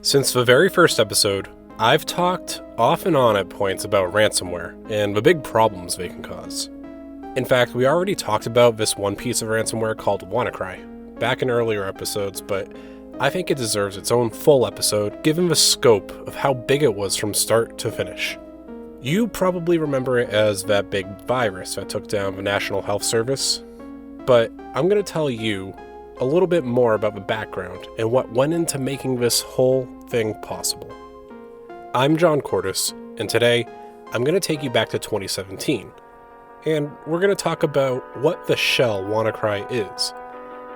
Since the very first episode, I've talked off and on at points about ransomware and the big problems they can cause. In fact, we already talked about this one piece of ransomware called Wannacry back in earlier episodes, but I think it deserves its own full episode given the scope of how big it was from start to finish. You probably remember it as that big virus that took down the National Health Service, but I'm going to tell you a little bit more about the background and what went into making this whole thing possible. I'm John Cordes, and today I'm going to take you back to 2017, and we're going to talk about what the shell Wannacry is,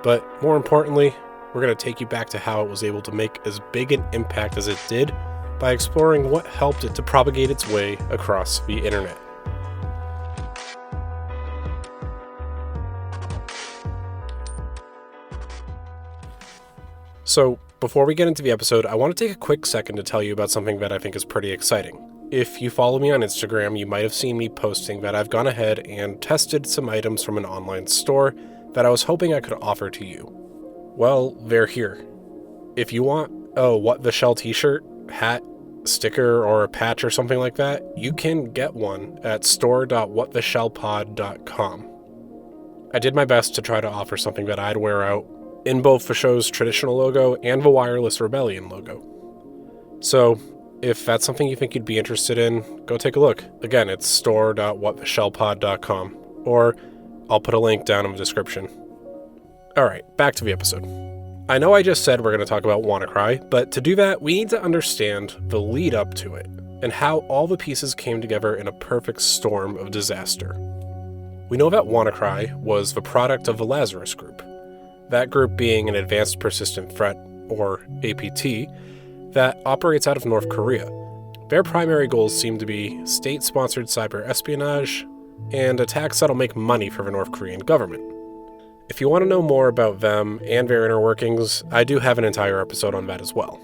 but more importantly, we're going to take you back to how it was able to make as big an impact as it did by exploring what helped it to propagate its way across the internet. So, before we get into the episode, I want to take a quick second to tell you about something that I think is pretty exciting. If you follow me on Instagram, you might have seen me posting that I've gone ahead and tested some items from an online store that I was hoping I could offer to you. Well, they're here. If you want a What the Shell t-shirt, hat, sticker, or a patch or something like that, you can get one at store.whattheshellpod.com. I did my best to try to offer something that I'd wear out in both the show's traditional logo and the Wireless Rebellion logo. So, if that's something you think you'd be interested in, go take a look. Again, it's store.whattheshellpod.com, or I'll put a link down in the description. Alright, back to the episode. I know I just said we're going to talk about Wannacry, but to do that, we need to understand the lead up to it, and how all the pieces came together in a perfect storm of disaster. We know that Wannacry was the product of the Lazarus Group, that group being an Advanced Persistent Threat, or APT, that operates out of North Korea. Their primary goals seem to be state-sponsored cyber espionage and attacks that'll make money for the North Korean government. If you want to know more about them and their inner workings, I do have an entire episode on that as well.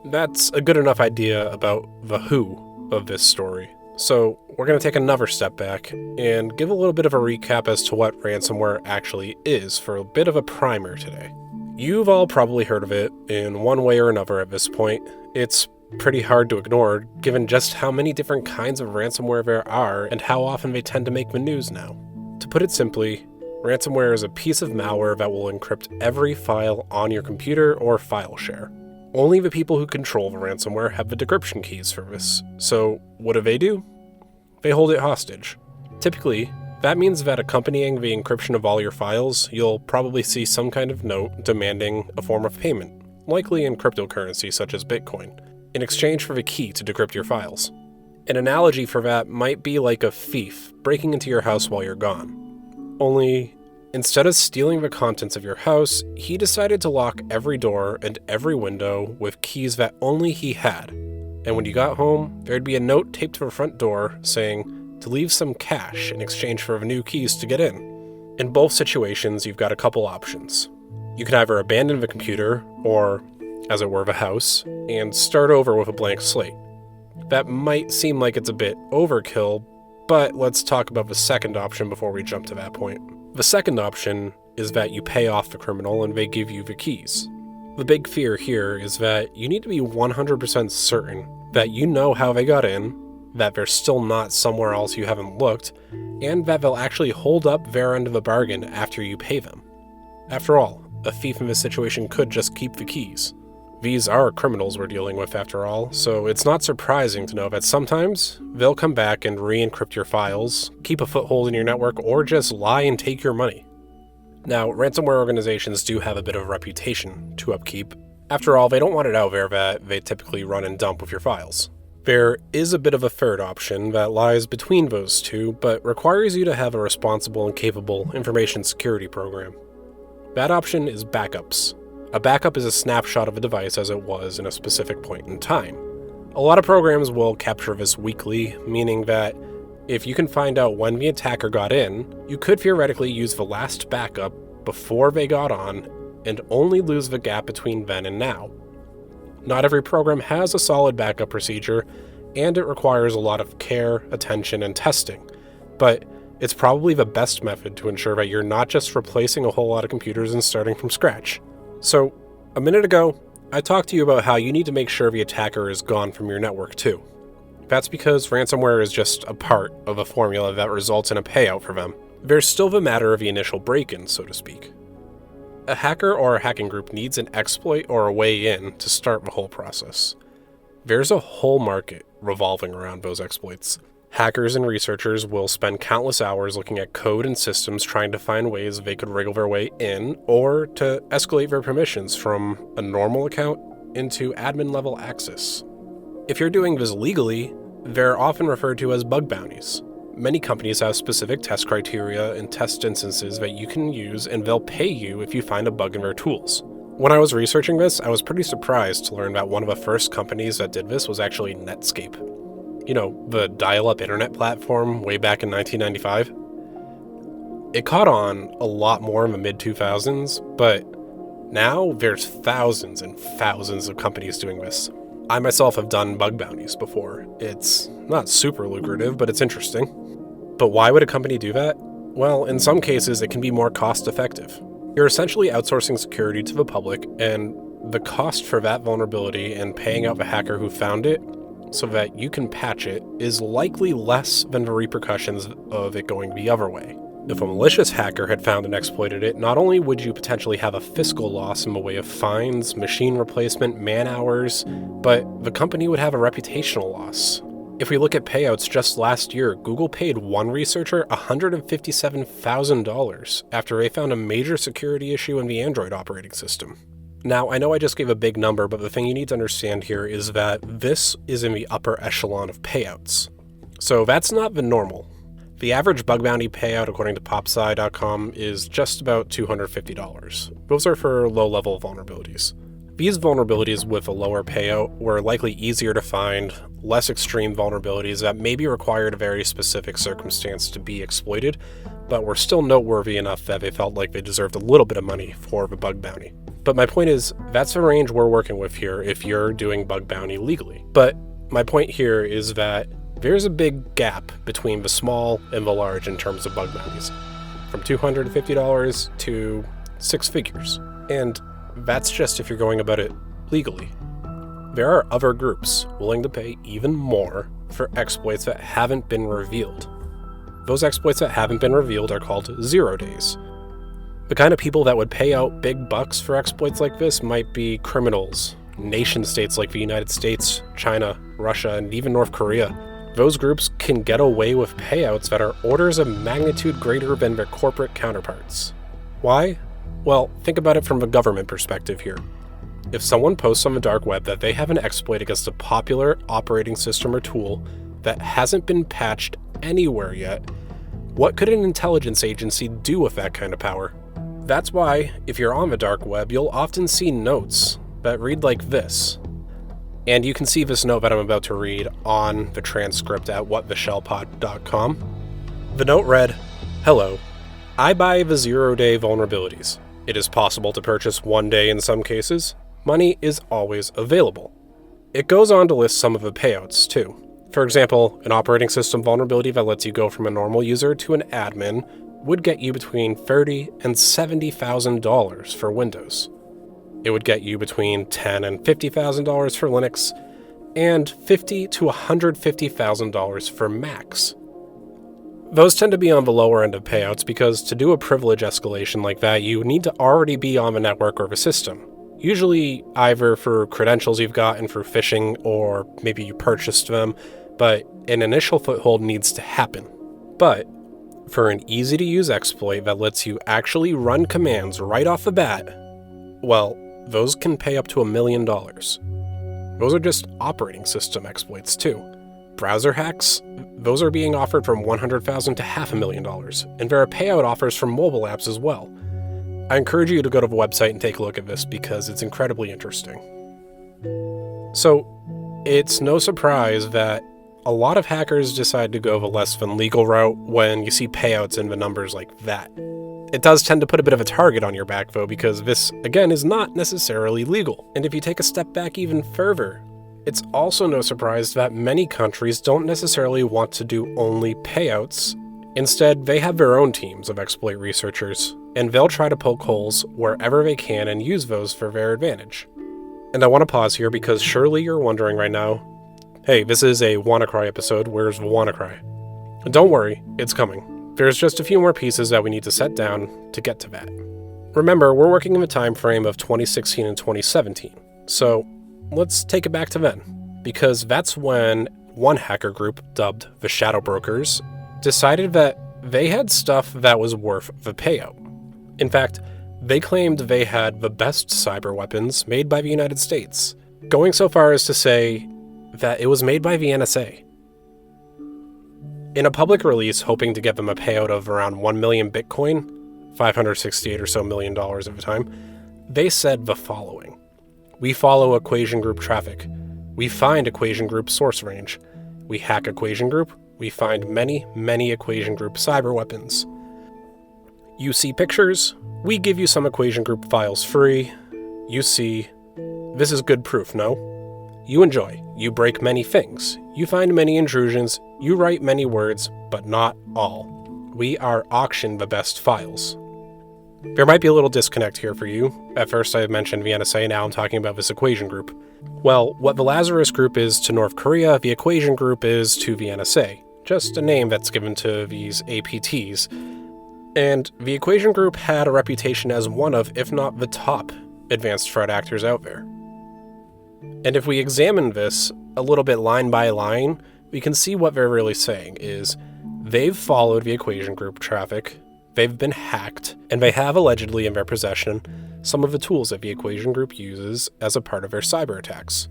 That's a good enough idea about the who of this story. So we're going to take another step back and give a little bit of a recap as to what ransomware actually is for a bit of a primer today. You've all probably heard of it in one way or another at this point. It's pretty hard to ignore given just how many different kinds of ransomware there are and how often they tend to make the news now. To put it simply, ransomware is a piece of malware that will encrypt every file on your computer or file share. Only the people who control the ransomware have the decryption keys for this. So what do? They hold it hostage. Typically, that means that accompanying the encryption of all your files, you'll probably see some kind of note demanding a form of payment, likely in cryptocurrency such as Bitcoin, in exchange for the key to decrypt your files. An analogy for that might be like a thief breaking into your house while you're gone. Only, instead of stealing the contents of your house, he decided to lock every door and every window with keys that only he had. And when you got home, there'd be a note taped to the front door saying to leave some cash in exchange for the new keys to get in. In both situations, you've got a couple options. You can either abandon the computer, or, as it were, the house, and start over with a blank slate. That might seem like it's a bit overkill, but let's talk about the second option before we jump to that point. The second option is that you pay off the criminal and they give you the keys. The big fear here is that you need to be 100% certain that you know how they got in, that they're still not somewhere else you haven't looked, and that they'll actually hold up their end of the bargain after you pay them. After all, a thief in this situation could just keep the keys. These are criminals we're dealing with after all, so it's not surprising to know that sometimes they'll come back and re-encrypt your files, keep a foothold in your network, or just lie and take your money. Now, ransomware organizations do have a bit of a reputation to upkeep. After all, they don't want it out there that they typically run and dump with your files. There is a bit of a third option that lies between those two, but requires you to have a responsible and capable information security program. That option is backups. A backup is a snapshot of a device as it was in a specific point in time. A lot of programs will capture this weakly, meaning that if you can find out when the attacker got in, you could theoretically use the last backup before they got on and only lose the gap between then and now. Not every program has a solid backup procedure, and it requires a lot of care, attention, and testing, but it's probably the best method to ensure that you're not just replacing a whole lot of computers and starting from scratch. So, a minute ago, I talked to you about how you need to make sure the attacker is gone from your network too. That's because ransomware is just a part of a formula that results in a payout for them. There's still the matter of the initial break-in, so to speak. A hacker or a hacking group needs an exploit or a way in to start the whole process. There's a whole market revolving around those exploits. Hackers and researchers will spend countless hours looking at code and systems trying to find ways they could wriggle their way in or to escalate their permissions from a normal account into admin-level access. If you're doing this legally, they're often referred to as bug bounties. Many companies have specific test criteria and test instances that you can use, and they'll pay you if you find a bug in their tools. When I was researching this, I was pretty surprised to learn that one of the first companies that did this was actually Netscape. You know, the dial-up internet platform way back in 1995. It caught on a lot more in the mid-2000s, but now there's thousands and thousands of companies doing this. I myself have done bug bounties before. It's not super lucrative, but it's interesting. But why would a company do that? Well, in some cases, it can be more cost-effective. You're essentially outsourcing security to the public, and the cost for that vulnerability and paying out the hacker who found it so that you can patch it is likely less than the repercussions of it going the other way. If a malicious hacker had found and exploited it, not only would you potentially have a fiscal loss in the way of fines, machine replacement, man-hours, but the company would have a reputational loss. If we look at payouts just last year, Google paid one researcher $157,000 after they found a major security issue in the Android operating system. Now, I know I just gave a big number, but the thing you need to understand here is that this is in the upper echelon of payouts. So that's not the normal. The average bug bounty payout, according to popsci.com, is just about $250. Those are for low-level vulnerabilities. These vulnerabilities with a lower payout were likely easier to find, less extreme vulnerabilities that maybe required a very specific circumstance to be exploited, but were still noteworthy enough that they felt like they deserved a little bit of money for the bug bounty. But my point is, that's the range we're working with here if you're doing bug bounty legally. But my point here is that there's a big gap between the small and the large in terms of bug bounties, from $250 to six figures. And that's just if you're going about it legally. There are other groups willing to pay even more for exploits that haven't been revealed. Those exploits that haven't been revealed are called 0 days. The kind of people that would pay out big bucks for exploits like this might be criminals, nation-states like the United States, China, Russia, and even North Korea. Those groups can get away with payouts that are orders of magnitude greater than their corporate counterparts. Why? Well, think about it from the government perspective here. If someone posts on the dark web that they have an exploit against a popular operating system or tool that hasn't been patched anywhere yet, what could an intelligence agency do with that kind of power? That's why, if you're on the dark web, you'll often see notes that read like this. And you can see this note that I'm about to read on the transcript at whattheshellpod.com. The note read, "Hello, I buy the 0-day vulnerabilities. It is possible to purchase 1 day in some cases. Money is always available." It goes on to list some of the payouts, too. For example, an operating system vulnerability that lets you go from a normal user to an admin would get you between $30,000 and $70,000 for Windows. It would get you between $10,000 and $50,000 for Linux, and $50,000 to $150,000 for Macs. Those tend to be on the lower end of payouts because to do a privilege escalation like that, you need to already be on the network or the system. Usually either for credentials you've gotten for phishing or maybe you purchased them, but an initial foothold needs to happen. But for an easy-to-use exploit that lets you actually run commands right off the bat, well, those can pay up to $1 million. Those are just operating system exploits too. Browser hacks, those are being offered from $100,000 to $500,000, and there are payout offers from mobile apps as well. I encourage you to go to the website and take a look at this because it's incredibly interesting. So, it's no surprise that a lot of hackers decide to go the less than legal route when you see payouts in the numbers like that. It does tend to put a bit of a target on your back though, because this, again, is not necessarily legal. And if you take a step back even further, it's also no surprise that many countries don't necessarily want to do only payouts. Instead, they have their own teams of exploit researchers, and they'll try to poke holes wherever they can and use those for their advantage. And I want to pause here because surely you're wondering right now, hey, this is a Wannacry episode, where's Wannacry? And don't worry, it's coming. There's just a few more pieces that we need to set down to get to that. Remember, we're working in the time frame of 2016 and 2017, so let's take it back to then, because that's when one hacker group, dubbed the Shadow Brokers, decided that they had stuff that was worth the payout. In fact, they claimed they had the best cyber weapons made by the United States, going so far as to say that it was made by the NSA. In a public release hoping to get them a payout of around 1 million Bitcoin, $568 or so million at the time, they said the following: "We follow Equation Group traffic. We find Equation Group source range. We hack Equation Group. We find many, many Equation Group cyber weapons. You see pictures. We give you some Equation Group files free. You see, this is good proof, no? You enjoy. You break many things. You find many intrusions. You write many words, but not all. We are auction the best files." There might be a little disconnect here for you. At first I mentioned the NSA, now I'm talking about this Equation Group. Well, what the Lazarus Group is to North Korea, the Equation Group is to the NSA. Just a name that's given to these APTs. And the Equation Group had a reputation as one of, if not the top, advanced threat actors out there. And if we examine this a little bit line by line, we can see what they're really saying is they've followed the Equation Group traffic, they've been hacked, and they have allegedly in their possession some of the tools that the Equation Group uses as a part of their cyber attacks.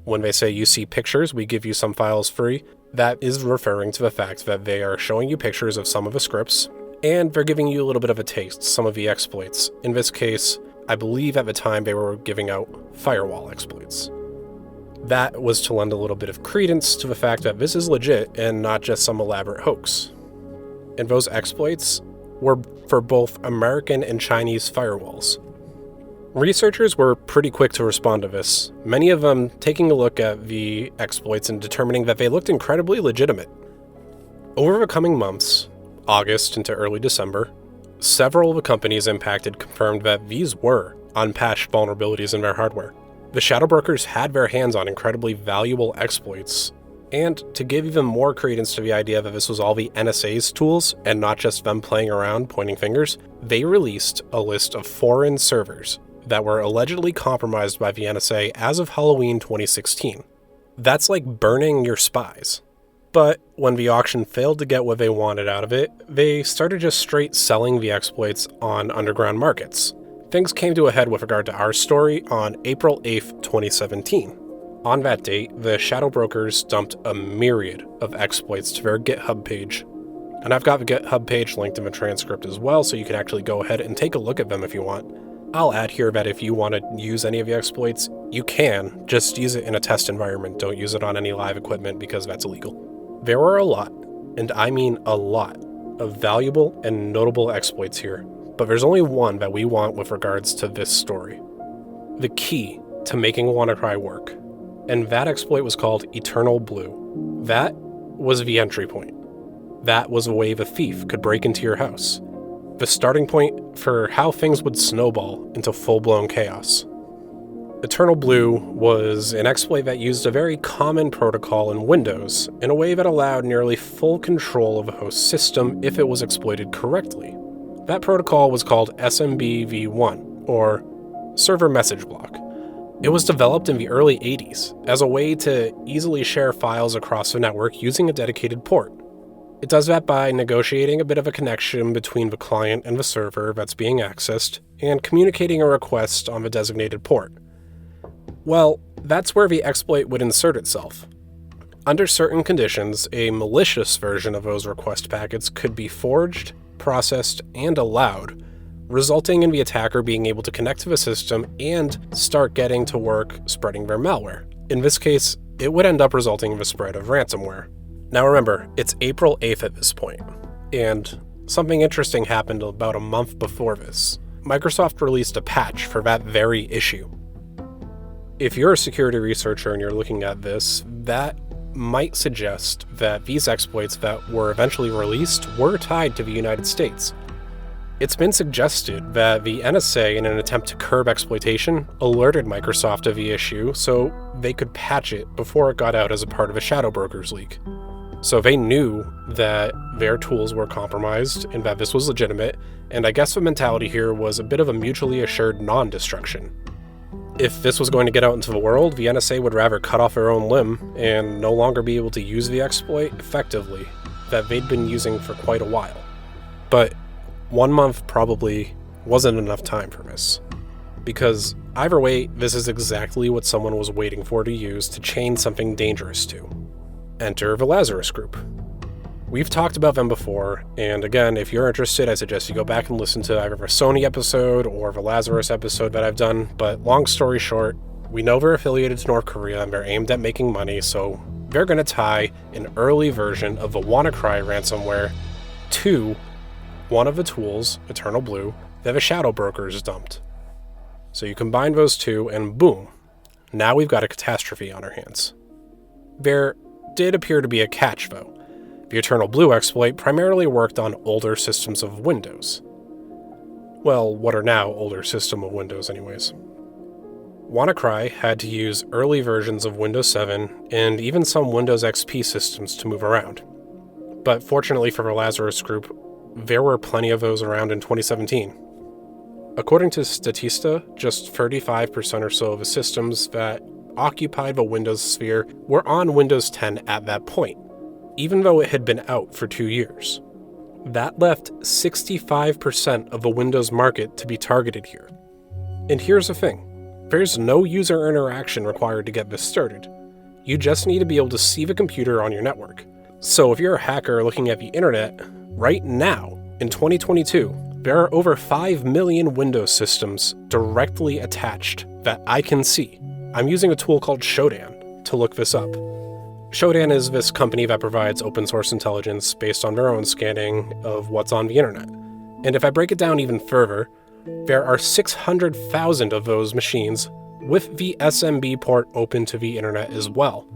When they say you see pictures, we give you some files free, that is referring to the fact that they are showing you pictures of some of the scripts, and they're giving you a little bit of a taste, some of the exploits. In this case, I believe at the time they were giving out firewall exploits. That was to lend a little bit of credence to the fact that this is legit and not just some elaborate hoax. And those exploits were for both American and Chinese firewalls. Researchers were pretty quick to respond to this, many of them taking a look at the exploits and determining that they looked incredibly legitimate. Over the coming months, August into early December, several of the companies impacted confirmed that these were unpatched vulnerabilities in their hardware. The Shadow Brokers had their hands on incredibly valuable exploits, and to give even more credence to the idea that this was all the NSA's tools and not just them playing around pointing fingers, they released a list of foreign servers that were allegedly compromised by the NSA as of Halloween 2016. That's like burning your spies. But when the auction failed to get what they wanted out of it, they started just straight selling the exploits on underground markets. Things came to a head with regard to our story on April 8th, 2017. On that date, the Shadow Brokers dumped a myriad of exploits to their GitHub page. And I've got the GitHub page linked in the transcript as well, so you can actually go ahead and take a look at them if you want. I'll add here that if you want to use any of the exploits, you can. Just use it in a test environment. Don't use it on any live equipment because that's illegal. There were a lot, and I mean a lot, of valuable and notable exploits here, but there's only one that we want with regards to this story. The key to making Wannacry work. And that exploit was called Eternal Blue. That was the entry point. That was a way the thief could break into your house. The starting point for how things would snowball into full-blown chaos. Eternal Blue was an exploit that used a very common protocol in Windows in a way that allowed nearly full control of a host system if it was exploited correctly. That protocol was called SMBv1, or Server Message Block. It was developed in the early 80s as a way to easily share files across the network using a dedicated port. It does that by negotiating a bit of a connection between the client and the server that's being accessed and communicating a request on the designated port. Well, that's where the exploit would insert itself. Under certain conditions, a malicious version of those request packets could be forged, processed, and allowed, resulting in the attacker being able to connect to the system and start getting to work spreading their malware. In this case, it would end up resulting in the spread of ransomware. Now remember, it's April 8th at this point, and something interesting happened about a month before this. Microsoft released a patch for that very issue. If you're a security researcher and you're looking at this, that might suggest that these exploits that were eventually released were tied to the United States. It's been suggested that the NSA, in an attempt to curb exploitation, alerted Microsoft of the issue so they could patch it before it got out as a part of a shadow brokers leak. So they knew that their tools were compromised and that this was legitimate, and I guess the mentality here was a bit of a mutually assured non-destruction. If this was going to get out into the world, the NSA would rather cut off their own limb and no longer be able to use the exploit effectively that they'd been using for quite a while. But 1 month probably wasn't enough time for this, because either way, this is exactly what someone was waiting for to use to chain something dangerous to. Enter the Lazarus Group. We've talked about them before, and again, if you're interested, I suggest you go back and listen to either a Sony episode or the Lazarus episode that I've done, but long story short, we know they're affiliated to North Korea and they're aimed at making money, so they're going to tie an early version of the Wannacry ransomware to one of the tools, Eternal Blue, that the shadow brokers dumped. So you combine those two and boom, now we've got a catastrophe on our hands. There did appear to be a catch though. The Eternal Blue exploit primarily worked on older systems of Windows. Well, what are now older system of Windows anyways. Wannacry had to use early versions of Windows 7 and even some Windows XP systems to move around. But fortunately for the Lazarus Group, there were plenty of those around in 2017. According to Statista, just 35% or so of the systems that occupied the Windows sphere were on Windows 10 at that point, even though it had been out for 2 years. That left 65% of the Windows market to be targeted here. And here's the thing, there's no user interaction required to get this started. You just need to be able to see the computer on your network. So if you're a hacker looking at the internet, right now, in 2022, there are over 5 million Windows systems directly attached that I can see. I'm using a tool called Shodan to look this up. Shodan is this company that provides open source intelligence based on their own scanning of what's on the internet. And if I break it down even further, there are 600,000 of those machines with the SMB port open to the internet as well.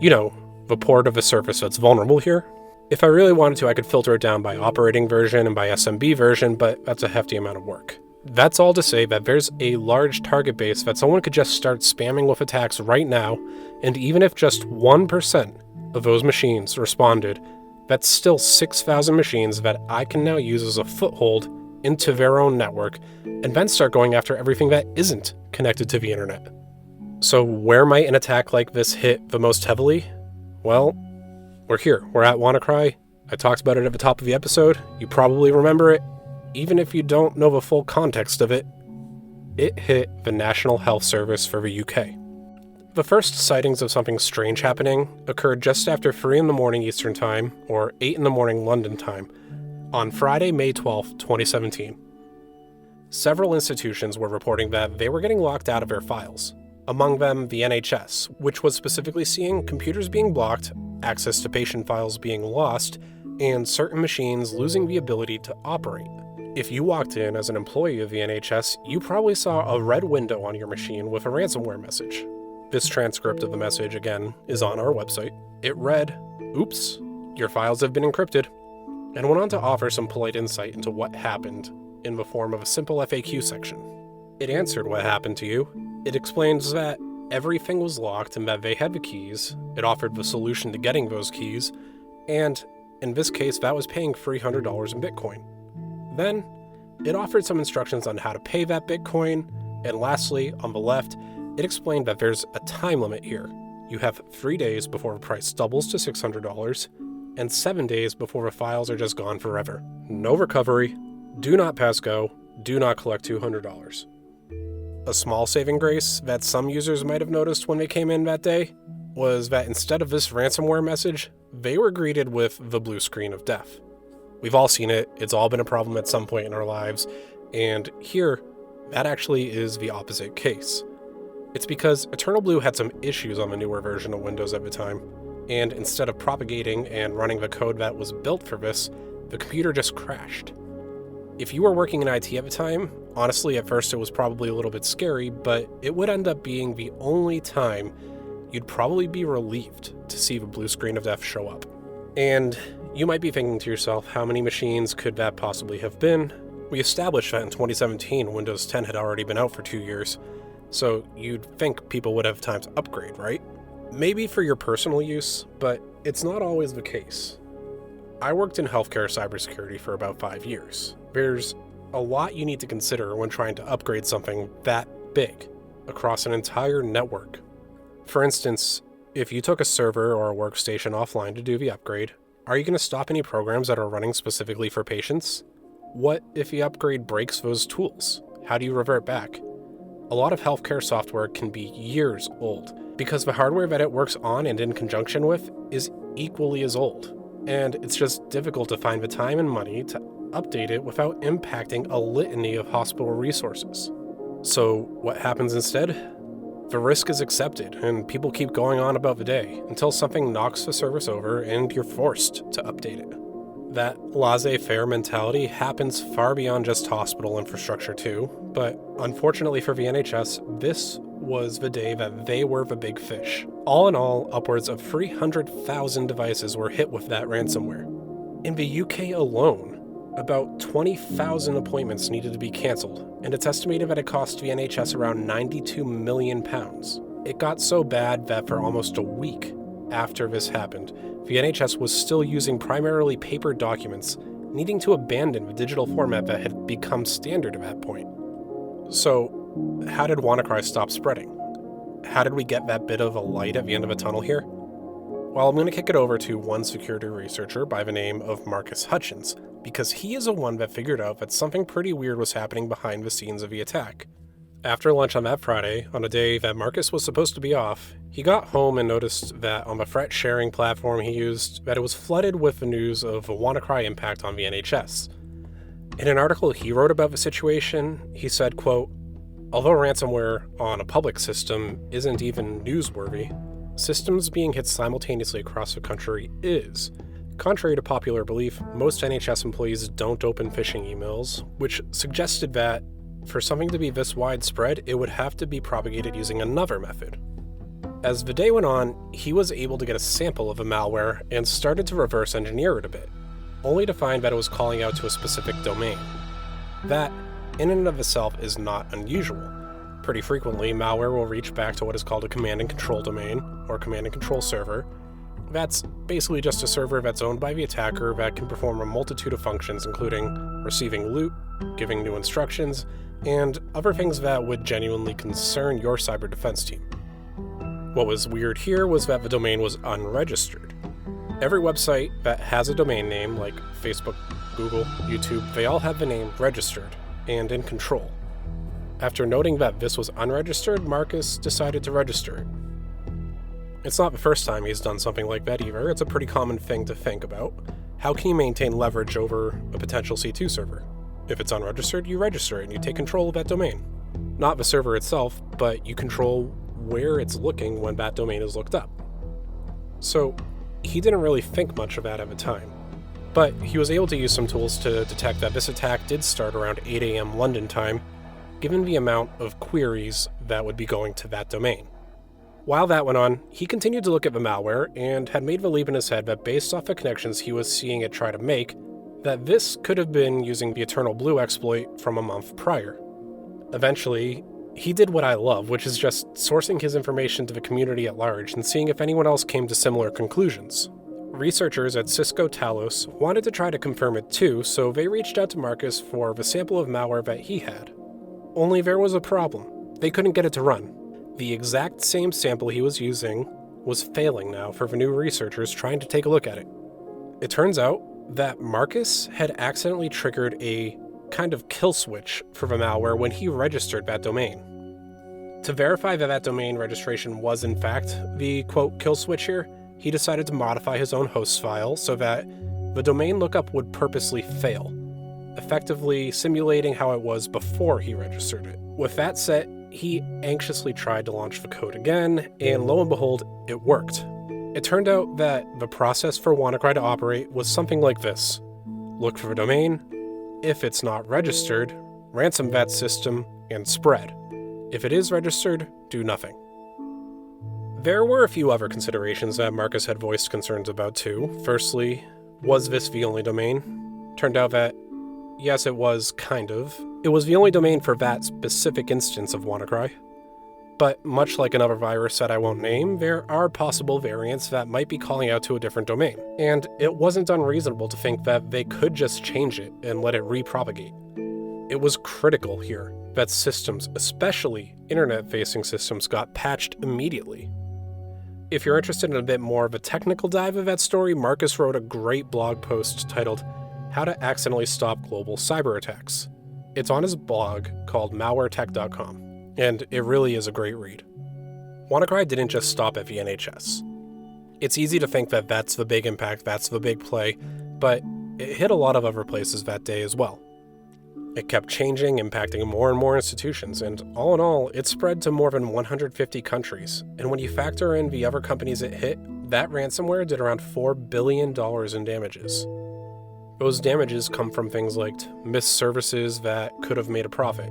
You know, the port of a surface that's vulnerable here. If I really wanted to, I could filter it down by operating version and by SMB version, but that's a hefty amount of work. That's all to say that there's a large target base that someone could just start spamming with attacks right now, and even if just 1% of those machines responded, that's still 6,000 machines that I can now use as a foothold into their own network, and then start going after everything that isn't connected to the internet. So where might an attack like this hit the most heavily? Well, we're here. We're at Wannacry. I talked about it at the top of the episode. You probably remember it. Even if you don't know the full context of it, it hit the National Health Service for the UK. The first sightings of something strange happening occurred just after 3 a.m. Eastern Time, or 8 a.m. London time, on Friday, May 12, 2017. Several institutions were reporting that they were getting locked out of their files. Among them, the NHS, which was specifically seeing computers being blocked, access to patient files being lost, and certain machines losing the ability to operate. If you walked in as an employee of the NHS, you probably saw a red window on your machine with a ransomware message. This transcript of the message, again, is on our website. It read, "Oops, your files have been encrypted," and went on to offer some polite insight into what happened in the form of a simple FAQ section. It answered what happened to you. It explains that everything was locked and that they had the keys. It offered the solution to getting those keys, and in this case, that was paying $300 in Bitcoin. Then, it offered some instructions on how to pay that Bitcoin, and lastly, on the left, it explained that there's a time limit here. You have 3 days before the price doubles to $600, and 7 days before the files are just gone forever. No recovery, do not pass go, do not collect $200. A small saving grace that some users might have noticed when they came in that day was that instead of this ransomware message, they were greeted with the blue screen of death. We've all seen it, it's all been a problem at some point in our lives, and here, that actually is the opposite case. It's because Eternal Blue had some issues on the newer version of Windows at the time, and instead of propagating and running the code that was built for this, the computer just crashed. If you were working in IT at the time, honestly at first it was probably a little bit scary, but it would end up being the only time you'd probably be relieved to see the blue screen of death show up. And you might be thinking to yourself, how many machines could that possibly have been? We established that in 2017 Windows 10 had already been out for 2 years, so you'd think people would have time to upgrade, right? Maybe for your personal use, but it's not always the case. I worked in healthcare cybersecurity for about 5 years. There's a lot you need to consider when trying to upgrade something that big across an entire network. For instance, if you took a server or a workstation offline to do the upgrade, are you going to stop any programs that are running specifically for patients? What if the upgrade breaks those tools? How do you revert back? A lot of healthcare software can be years old because the hardware that it works on and in conjunction with is equally as old. And it's just difficult to find the time and money to update it without impacting a litany of hospital resources. So what happens instead? The risk is accepted, and people keep going on about the day until something knocks the service over and you're forced to update it. That laissez-faire mentality happens far beyond just hospital infrastructure too, but unfortunately for the NHS, this was the day that they were the big fish. All in all, upwards of 300,000 devices were hit with that ransomware. In the UK alone, about 20,000 appointments needed to be cancelled, and it's estimated that it cost the NHS around £92 million. It got so bad that for almost a week after this happened, the NHS was still using primarily paper documents, needing to abandon the digital format that had become standard at that point. So, how did Wannacry stop spreading? How did we get that bit of a light at the end of a tunnel here? Well, I'm going to kick it over to one security researcher by the name of Marcus Hutchins, because he is the one that figured out that something pretty weird was happening behind the scenes of the attack. After lunch on that Friday, on a day that Marcus was supposed to be off, he got home and noticed that on the threat sharing platform he used, that it was flooded with the news of a Wannacry impact on the NHS. In an article he wrote about the situation, he said, quote, "Although ransomware on a public system isn't even newsworthy, systems being hit simultaneously across the country is. Contrary to popular belief, most NHS employees don't open phishing emails, which suggested that for something to be this widespread, it would have to be propagated using another method." As the day went on, he was able to get a sample of the malware and started to reverse engineer it a bit, only to find that it was calling out to a specific domain. That, in and of itself, is not unusual. Pretty frequently, malware will reach back to what is called a command and control domain, or command and control server. That's basically just a server that's owned by the attacker that can perform a multitude of functions, including receiving loot, giving new instructions, and other things that would genuinely concern your cyber defense team. What was weird here was that the domain was unregistered. Every website that has a domain name, like Facebook, Google, YouTube, they all have the name registered and in control. After noting that this was unregistered, Marcus decided to register it. It's not the first time he's done something like that either. It's a pretty common thing to think about. How can you maintain leverage over a potential C2 server? If it's unregistered, you register it and you take control of that domain. Not the server itself, but you control where it's looking when that domain is looked up. So he didn't really think much of that at the time, but he was able to use some tools to detect that this attack did start around 8 a.m. London time, given the amount of queries that would be going to that domain. While that went on, he continued to look at the malware and had made the leap in his head that based off the connections he was seeing it try to make, that this could have been using the Eternal Blue exploit from a month prior. Eventually, he did what I love, which is just sourcing his information to the community at large and seeing if anyone else came to similar conclusions. Researchers at Cisco Talos wanted to try to confirm it too, so they reached out to Marcus for the sample of malware that he had. Only there was a problem. They couldn't get it to run. The exact same sample he was using was failing now for the new researchers trying to take a look at it. It turns out that Marcus had accidentally triggered a kind of kill switch for the malware when he registered that domain. To verify that that domain registration was in fact the quote kill switch here, he decided to modify his own host file so that the domain lookup would purposely fail, effectively simulating how it was before he registered it. With that set, he anxiously tried to launch the code again, and lo and behold, it worked. It turned out that the process for Wannacry to operate was something like this. Look for a domain. If it's not registered, ransom that system and spread. If it is registered, do nothing. There were a few other considerations that Marcus had voiced concerns about too. Firstly, was this the only domain? Turned out that yes, it was kind of. It was the only domain for that specific instance of Wannacry. But much like another virus that I won't name, there are possible variants that might be calling out to a different domain. And it wasn't unreasonable to think that they could just change it and let it repropagate. It was critical here that systems, especially internet-facing systems, got patched immediately. If you're interested in a bit more of a technical dive of that story, Marcus wrote a great blog post titled How to Accidentally Stop Global Cyber Attacks. It's on his blog called malwaretech.com. And it really is a great read. Wannacry didn't just stop at the NHS. It's easy to think that that's the big impact, that's the big play, but it hit a lot of other places that day as well. It kept changing, impacting more and more institutions, and all in all, it spread to more than 150 countries. And when you factor in the other companies it hit, that ransomware did around $4 billion in damages. Those damages come from things like missed services that could have made a profit,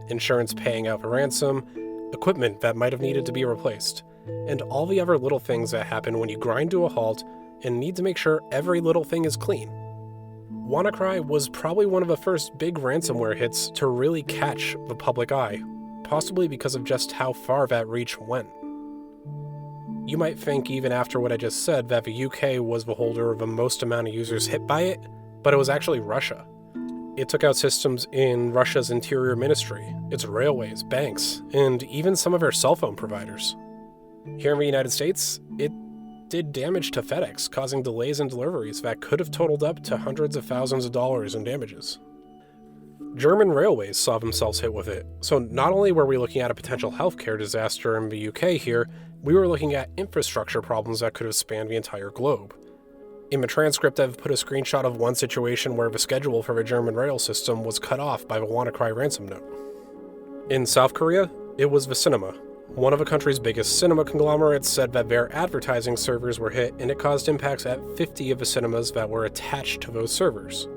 insurance paying out the ransom, equipment that might have needed to be replaced, and all the other little things that happen when you grind to a halt and need to make sure every little thing is clean. Wannacry was probably one of the first big ransomware hits to really catch the public eye, possibly because of just how far that reach went. You might think, even after what I just said, that the UK was the holder of the most amount of users hit by it, but it was actually Russia. It took out systems in Russia's interior ministry, its railways, banks, and even some of their cell phone providers. Here in the United States, it did damage to FedEx, causing delays in deliveries that could have totaled up to hundreds of thousands of dollars in damages. German railways saw themselves hit with it, so not only were we looking at a potential healthcare disaster in the UK here, we were looking at infrastructure problems that could have spanned the entire globe. In the transcript, I've put a screenshot of one situation where the schedule for the German rail system was cut off by the Wannacry ransom note. In South Korea, it was the cinema. One of the country's biggest cinema conglomerates said that their advertising servers were hit, and it caused impacts at 50 of the cinemas that were attached to those servers.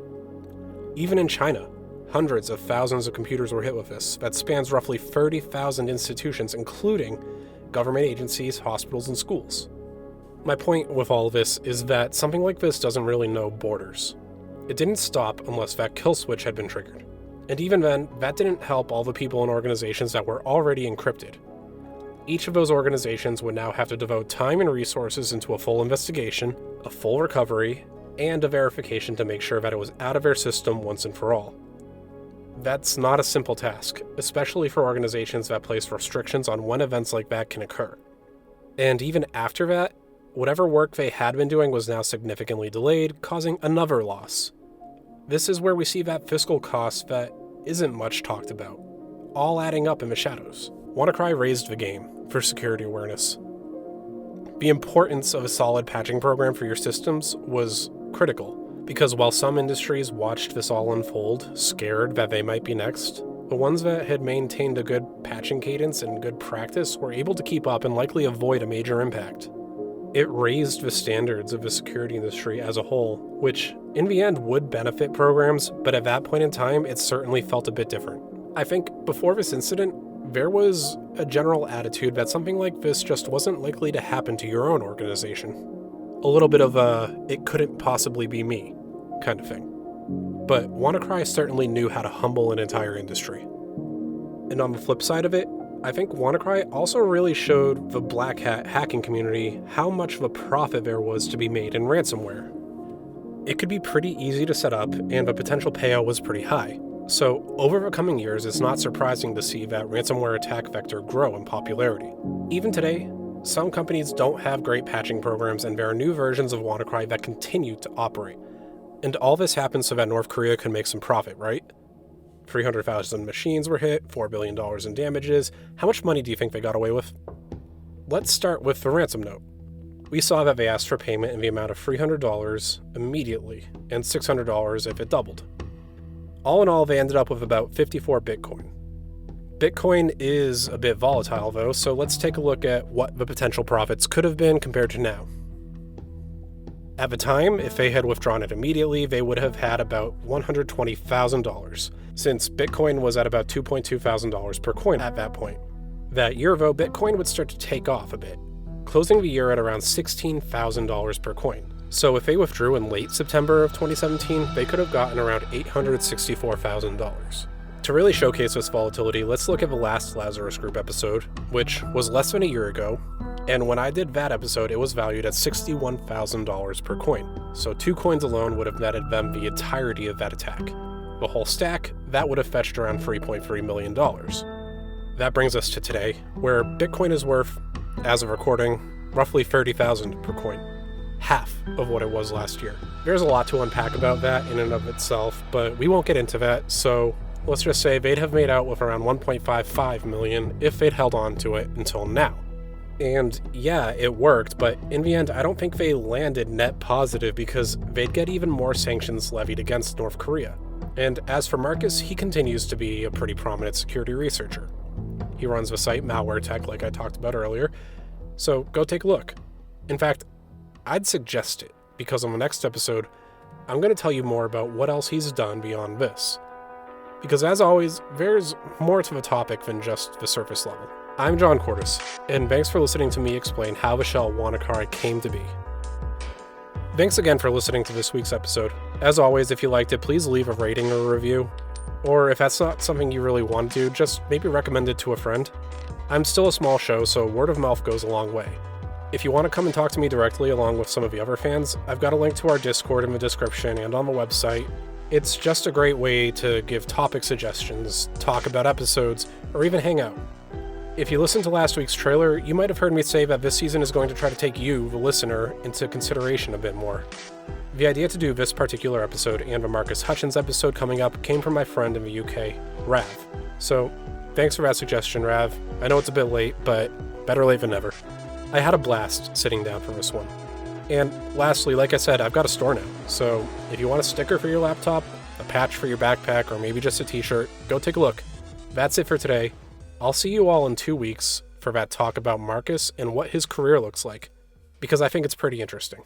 Even in China, hundreds of thousands of computers were hit with this. That spans roughly 30,000 institutions, including government agencies, hospitals, and schools. My point with all of this is that something like this doesn't really know borders. It didn't stop unless that kill switch had been triggered. And even then, that didn't help all the people and organizations that were already encrypted. Each of those organizations would now have to devote time and resources into a full investigation, a full recovery, and a verification to make sure that it was out of their system once and for all. That's not a simple task, especially for organizations that place restrictions on when events like that can occur. And even after that, whatever work they had been doing was now significantly delayed, causing another loss. This is where we see that fiscal cost that isn't much talked about, all adding up in the shadows. Wannacry raised the game for security awareness. The importance of a solid patching program for your systems was critical, because while some industries watched this all unfold, scared that they might be next, the ones that had maintained a good patching cadence and good practice were able to keep up and likely avoid a major impact. It raised the standards of the security industry as a whole, which in the end would benefit programs, but at that point in time, it certainly felt a bit different. I think before this incident, there was a general attitude that something like this just wasn't likely to happen to your own organization. A little bit of a, it couldn't possibly be me kind of thing. But Wannacry certainly knew how to humble an entire industry. And on the flip side of it, I think Wannacry also really showed the black hat hacking community how much of a profit there was to be made in ransomware. It could be pretty easy to set up, and the potential payout was pretty high. So over the coming years, it's not surprising to see that ransomware attack vector grow in popularity. Even today, some companies don't have great patching programs, and there are new versions of Wannacry that continue to operate. And all this happens so that North Korea can make some profit, right? 300,000 machines were hit, $4 billion in damages. How much money do you think they got away with? Let's start with the ransom note. We saw that they asked for payment in the amount of $300 immediately, and $600 if it doubled. All in all, they ended up with about 54 Bitcoin. Bitcoin is a bit volatile though, so let's take a look at what the potential profits could have been compared to now. At the time, if they had withdrawn it immediately, they would have had about $120,000, since Bitcoin was at about $2,200 per coin at that point. That year though, Bitcoin would start to take off a bit, closing the year at around $16,000 per coin. So if they withdrew in late September of 2017, they could have gotten around $864,000. To really showcase this volatility, let's look at the last Lazarus Group episode, which was less than a year ago, and when I did that episode, it was valued at $61,000 per coin. So 2 coins alone would have netted them the entirety of that attack. The whole stack, that would have fetched around $3.3 million. That brings us to today, where Bitcoin is worth, as of recording, roughly $30,000 per coin. Half of what it was last year. There's a lot to unpack about that in and of itself, but we won't get into that, so let's just say they'd have made out with around $1.55 million if they'd held on to it until now. And yeah, it worked, but in the end, I don't think they landed net positive because they'd get even more sanctions levied against North Korea. And as for Marcus, he continues to be a pretty prominent security researcher. He runs the site Malware Tech, like I talked about earlier, so go take a look. In fact, I'd suggest it, because on the next episode, I'm going to tell you more about what else he's done beyond this. Because as always, there's more to the topic than just the surface level. I'm John Cordes, and thanks for listening to me explain how the shell Wannacry came to be. Thanks again for listening to this week's episode. As always, if you liked it, please leave a rating or a review. Or if that's not something you really want to do, just maybe recommend it to a friend. I'm still a small show, so word of mouth goes a long way. If you want to come and talk to me directly along with some of the other fans, I've got a link to our Discord in the description and on the website. It's just a great way to give topic suggestions, talk about episodes, or even hang out. If you listened to last week's trailer, you might have heard me say that this season is going to try to take you, the listener, into consideration a bit more. The idea to do this particular episode and the Marcus Hutchins episode coming up came from my friend in the UK, Rav. So, thanks for that suggestion, Rav. I know it's a bit late, but better late than never. I had a blast sitting down for this one. And lastly, like I said, I've got a store now, so if you want a sticker for your laptop, a patch for your backpack, or maybe just a t-shirt, go take a look. That's it for today. I'll see you all in 2 weeks for that talk about Marcus and what his career looks like, because I think it's pretty interesting.